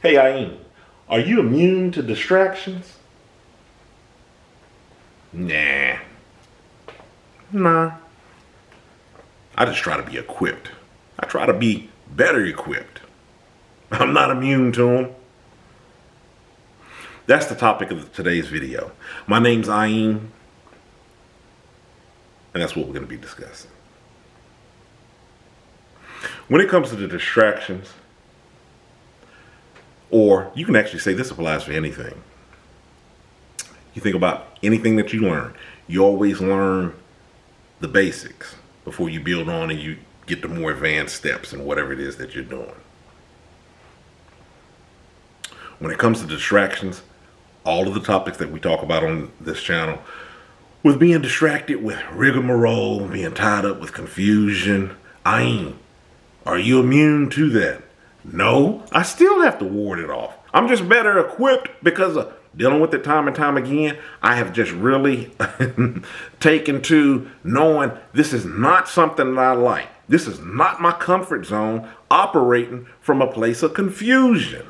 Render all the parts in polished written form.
Hey, Aim, are you immune to distractions? Nah. Nah. I just try to be equipped. I try to be better equipped. I'm not immune to them. That's the topic of today's video. My name's Aim, and that's what we're going to be discussing. When it comes to the distractions, or you can actually say this applies for anything. You think about anything that you learn. You always learn the basics before you build on and you get the more advanced steps in whatever it is that you're doing. When it comes to distractions, all of the topics that we talk about on this channel, with being distracted with rigmarole, being tied up with confusion, are you immune to that? No, I still have to ward it off. I'm just better equipped because of dealing with it time and time again. I have just really taken to knowing this is not something that I like. This is not my comfort zone, operating from a place of confusion.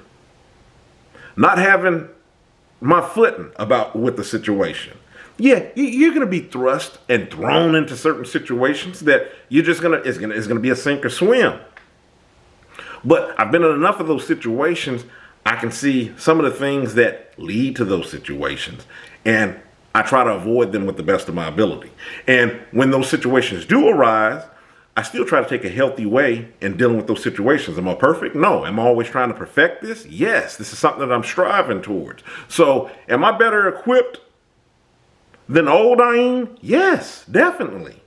Not having my footing with the situation. Yeah, you're going to be thrust and thrown into certain situations that you're just it's going to be a sink or swim. But I've been in enough of those situations, I can see some of the things that lead to those situations. And I try to avoid them with the best of my ability. And when those situations do arise, I still try to take a healthy way in dealing with those situations. Am I perfect? No. Am I always trying to perfect this? Yes. This is something that I'm striving towards. So am I better equipped than old Aim? Yes, definitely.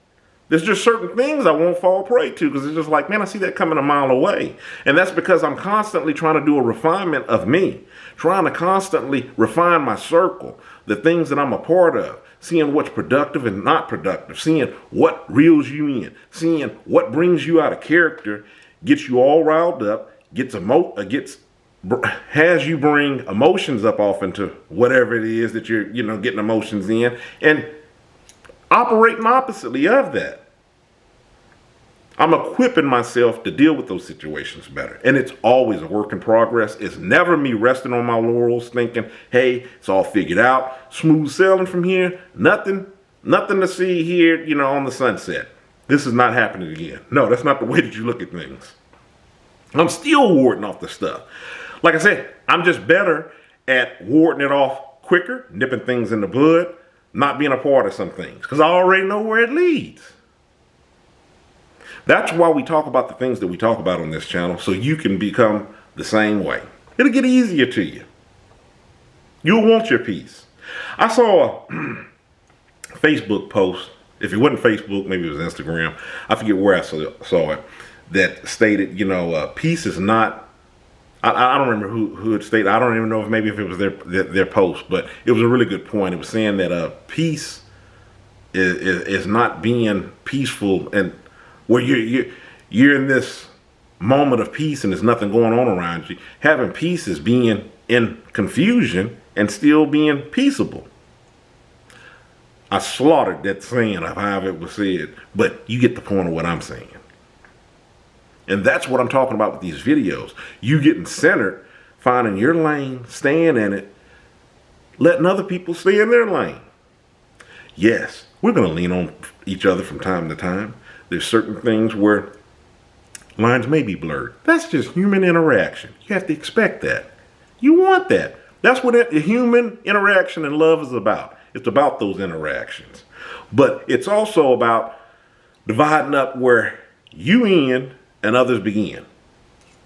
There's just certain things I won't fall prey to because it's just like, man, I see that coming a mile away. And that's because I'm constantly trying to do a refinement of me, trying to constantly refine my circle, the things that I'm a part of, seeing what's productive and not productive, seeing what reels you in, seeing what brings you out of character, gets you all riled up, has you bring emotions up off into whatever it is that you're, getting emotions in, and operating oppositely of that. I'm equipping myself to deal with those situations better. And it's always a work in progress. It's never me resting on my laurels thinking, hey, it's all figured out. Smooth sailing from here. Nothing to see here, on the sunset. This is not happening again. No, that's not the way that you look at things. I'm still warding off the stuff. Like I said, I'm just better at warding it off quicker, nipping things in the bud, not being a part of some things, because I already know where it leads. That's why we talk about the things that we talk about on this channel, so you can become the same way. It'll get easier to you. You'll want your peace. I saw a Facebook post. If it wasn't Facebook, maybe it was Instagram. I forget where I saw it. That stated, peace is not. I don't remember who it stated. I don't even know if it was their post, but it was a really good point. It was saying that peace is not being peaceful and where you're in this moment of peace and there's nothing going on around you. Having peace is being in confusion and still being peaceable. I slaughtered that saying of how it was said, but you get the point of what I'm saying. And that's what I'm talking about with these videos. You getting centered, finding your lane, staying in it, letting other people stay in their lane. Yes, we're going to lean on each other from time to time. There's certain things where lines may be blurred. That's just human interaction. You have to expect that. You want that. That's what human interaction and love is about. It's about those interactions. But it's also about dividing up where you end and others begin.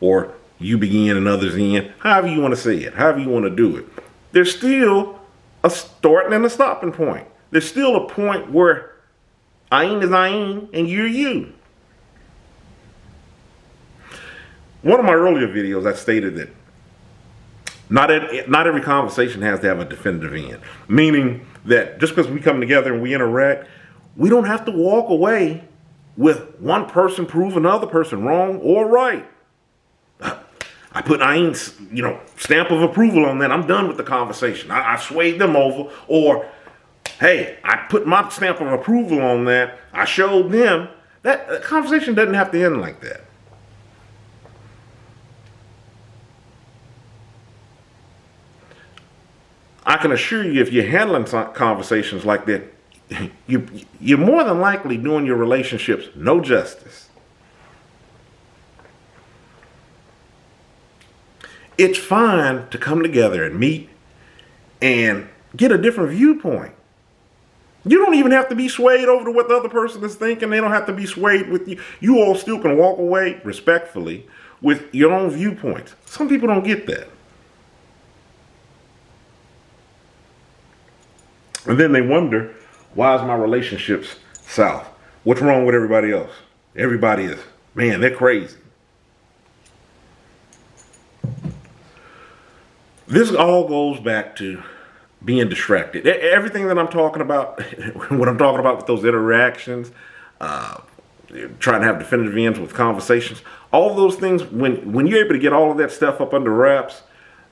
Or you begin and others end. However you want to say it. However you want to do it. There's still a starting and a stopping point. There's still a point where Aim is Aim and you're you. One of my earlier videos, I stated that not every conversation has to have a definitive end. Meaning that just because we come together and we interact, we don't have to walk away with one person proving another person wrong or right. I put Aim's, stamp of approval on that. I'm done with the conversation. I swayed them over. Or, hey, I put my stamp of approval on that. I showed them. That conversation doesn't have to end like that. I can assure you, if you're handling conversations like that, you're more than likely doing your relationships no justice. It's fine to come together and meet and get a different viewpoint. You don't even have to be swayed over to what the other person is thinking. They don't have to be swayed with you. You all still can walk away respectfully with your own viewpoints. Some people don't get that. And then they wonder, why is my relationships south? What's wrong with everybody else? Everybody is, man, they're crazy. This all goes back to being distracted. Everything that I'm talking about, when I'm talking about with those interactions, trying to have definitive ends with conversations, all those things, when you're able to get all of that stuff up under wraps,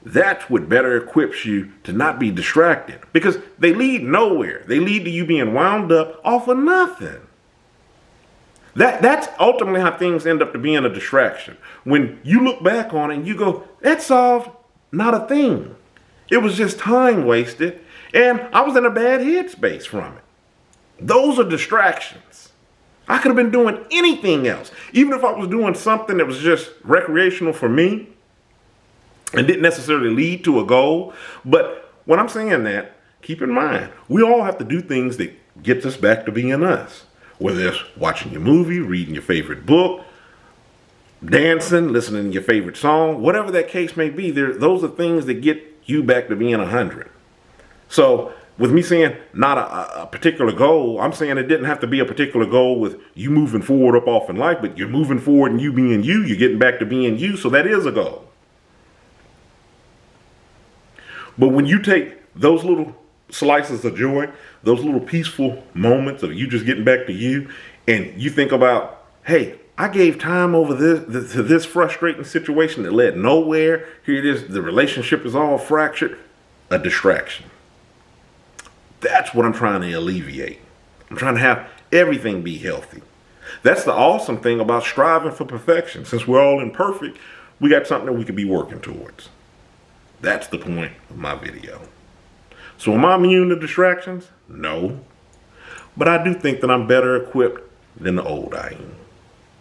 that's what better equips you to not be distracted, because they lead nowhere. They lead to you being wound up off of nothing. That's ultimately how things end up to being a distraction. When you look back on it and you go, that solved not a thing. It was just time wasted, and I was in a bad headspace from it. Those are distractions. I could have been doing anything else. Even if I was doing something that was just recreational for me and didn't necessarily lead to a goal. But when I'm saying that, keep in mind, we all have to do things that gets us back to being us. Whether it's watching your movie, reading your favorite book, dancing, listening to your favorite song, whatever that case may be, those are things that get you back to being 100. So with me saying not a particular goal, I'm saying it didn't have to be a particular goal with you moving forward up off in life, but you're moving forward and you being you, you're getting back to being you. So that is a goal. But when you take those little slices of joy, those little peaceful moments of you just getting back to you, and you think about, hey, I gave time over this frustrating situation that led nowhere. Here it is, the relationship is all fractured. A distraction. That's what I'm trying to alleviate. I'm trying to have everything be healthy. That's the awesome thing about striving for perfection. Since we're all imperfect, we got something that we could be working towards. That's the point of my video. So am I immune to distractions? No. But I do think that I'm better equipped than the old Ayin.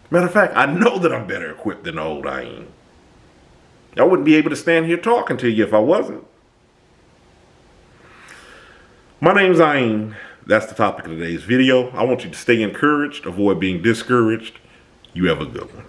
Matter of fact, I know that I'm better equipped than the old Ayin. I wouldn't be able to stand here talking to you if I wasn't. My name's Ayin. That's the topic of today's video. I want you to stay encouraged, avoid being discouraged. You have a good one.